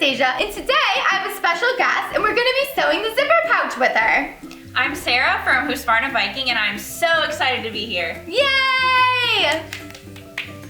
Anastasia, and today I have a special guest and we're going to be sewing the zipper pouch with her. I'm Sarah from Husqvarna Viking and I'm so excited to be here. Yay!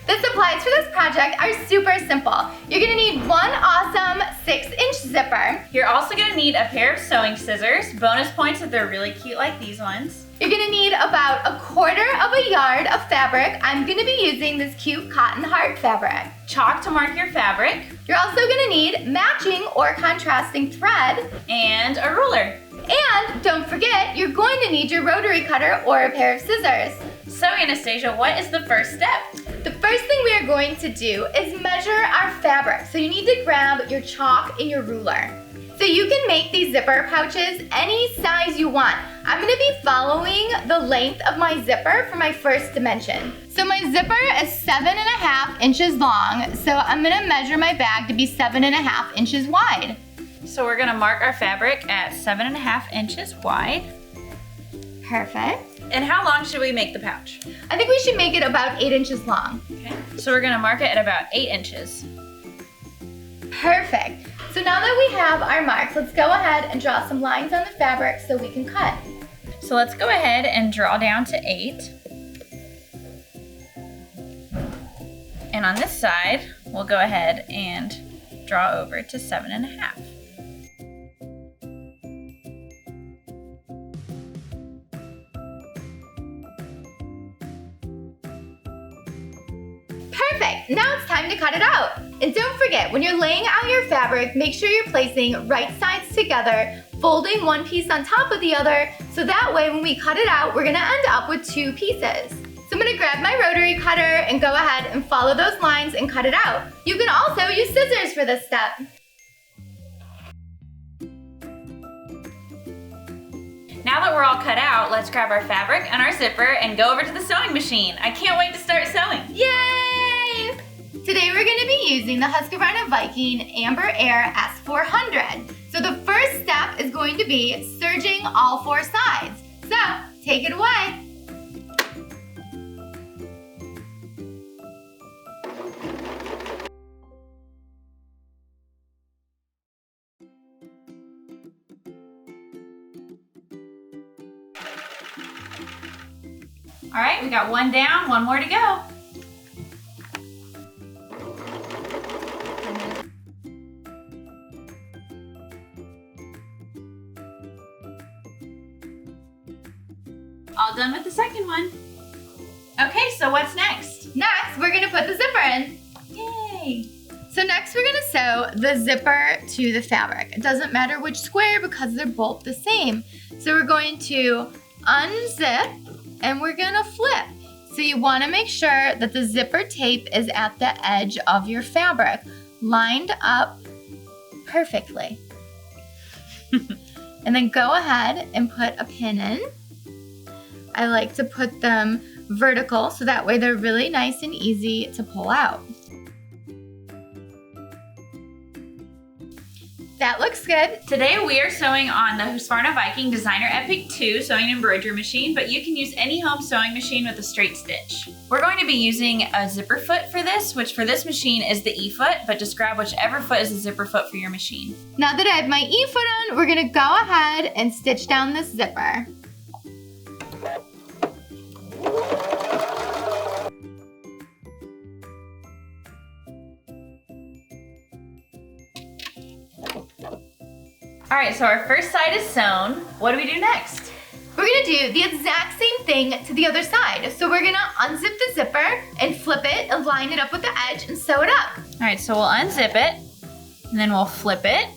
The supplies for this project are super simple. You're going to need one awesome 6-inch zipper. You're also going to need a pair of sewing scissors, bonus points if they're really cute like these ones. You're going to need about 1/4 of a yard of fabric. I'm going to be using this cute cotton heart fabric. Chalk to mark your fabric. You're also going to need matching or contrasting thread. And a ruler. And don't forget, you're going to need your rotary cutter or a pair of scissors. So Anastasia, what is the first step? The first thing we are going to do is measure our fabric. So you need to grab your chalk and your ruler. So you can make these zipper pouches any size you want. I'm gonna be following the length of my zipper for my first dimension. So my zipper is 7.5 inches long. So I'm gonna measure my bag to be 7.5 inches wide. So we're gonna mark our fabric at 7.5 inches wide. Perfect. And how long should we make the pouch? I think we should make it about 8 inches long. Okay. So we're gonna mark it at about 8 inches. Perfect. So now that we have our marks, let's go ahead and draw some lines on the fabric so we can cut. So let's go ahead and draw down to 8. And on this side, we'll go ahead and draw over to 7.5. Perfect, now it's time to cut it out. And don't forget, when you're laying out your fabric, make sure you're placing right sides together, folding one piece on top of the other, so that way when we cut it out, we're gonna end up with 2 pieces. So I'm gonna grab my rotary cutter and go ahead and follow those lines and cut it out. You can also use scissors for this step. Now that we're all cut out, let's grab our fabric and our zipper and go over to the sewing machine. I can't wait to start sewing. Yay! Today we're gonna be using the Husqvarna Viking Amber Air S400. So the first step is going to be serging all 4 sides. So, take it away. All right, we got 1 down, 1 more to go. All done with the second one. Okay, so what's next? Next, we're gonna put the zipper in. Yay! So next we're gonna sew the zipper to the fabric. It doesn't matter which square because they're both the same. So we're going to unzip and we're gonna flip. So you wanna make sure that the zipper tape is at the edge of your fabric, lined up perfectly. And then go ahead and put a pin in. I like to put them vertical so that way they're really nice and easy to pull out. That looks good. Today we are sewing on the Husqvarna Viking Designer Epic 2 sewing and embroidery machine, but you can use any home sewing machine with a straight stitch. We're going to be using a zipper foot for this, which for this machine is the E foot, but just grab whichever foot is the zipper foot for your machine. Now that I have my E foot on, we're gonna go ahead and stitch down this zipper. All right, so our first side is sewn. What do we do next? We're gonna do the exact same thing to the other side. So we're gonna unzip the zipper and flip it and line it up with the edge and sew it up. All right, so we'll unzip it and then we'll flip it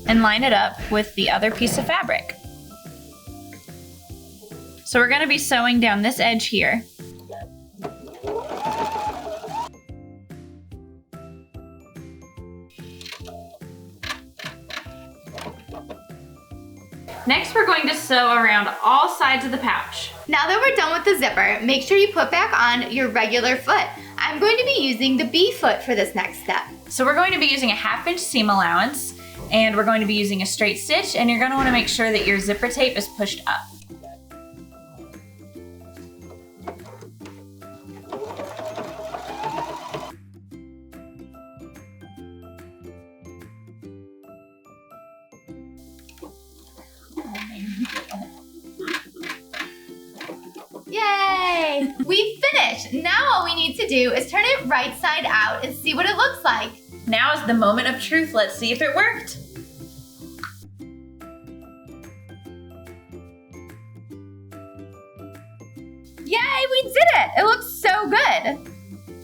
and line it up with the other piece of fabric. So we're gonna be sewing down this edge here. Next, we're going to sew around all sides of the pouch. Now that we're done with the zipper, make sure you put back on your regular foot. I'm going to be using the B foot for this next step. So we're going to be using a 1/2 inch seam allowance, and we're going to be using a straight stitch, and you're going to want to make sure that your zipper tape is pushed up. Now all we need to do is turn it right side out and see what it looks like. Now is the moment of truth. Let's see if it worked. Yay, we did it! It looks so good.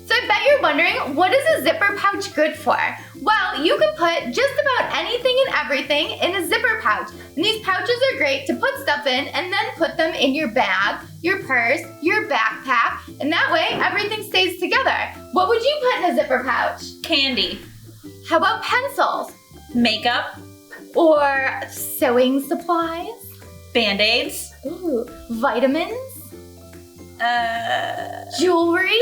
So I bet you're wondering, what is a zipper pouch good for? Well, you can put just about anything and everything in a zipper pouch. And these pouches are great to put stuff in and then put them in your bag, your purse, your backpack, and that way everything stays together. What would you put in a zipper pouch? Candy. How about pencils? Makeup. Or sewing supplies? Band-aids. Ooh, vitamins? Jewelry?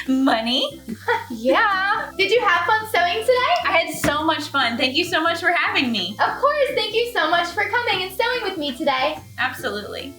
Money. Yeah. Did you have fun sewing today? I had so much fun. Thank you so much for having me. Of course. Thank you so much for coming and sewing with me today. Absolutely.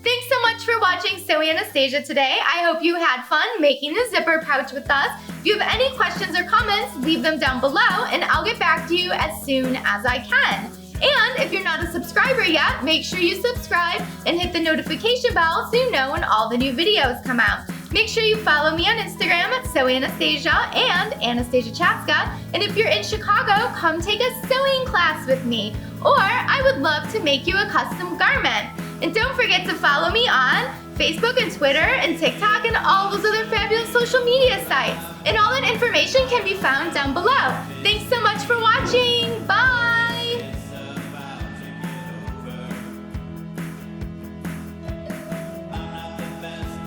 Thanks so much for watching Sew Anastasia today. I hope you had fun making the zipper pouch with us. If you have any questions or comments, leave them down below and I'll get back to you as soon as I can. And if you're not a subscriber yet, make sure you subscribe and hit the notification bell so you know when all the new videos come out. Make sure you follow me on Instagram at Sew Anastasia and Anastasia Chatzka. And if you're in Chicago, come take a sewing class with me. Or I would love to make you a custom garment. And don't forget to follow me on Facebook and Twitter and TikTok and all those other fabulous social media sites. And all that information can be found down below. Thanks so much.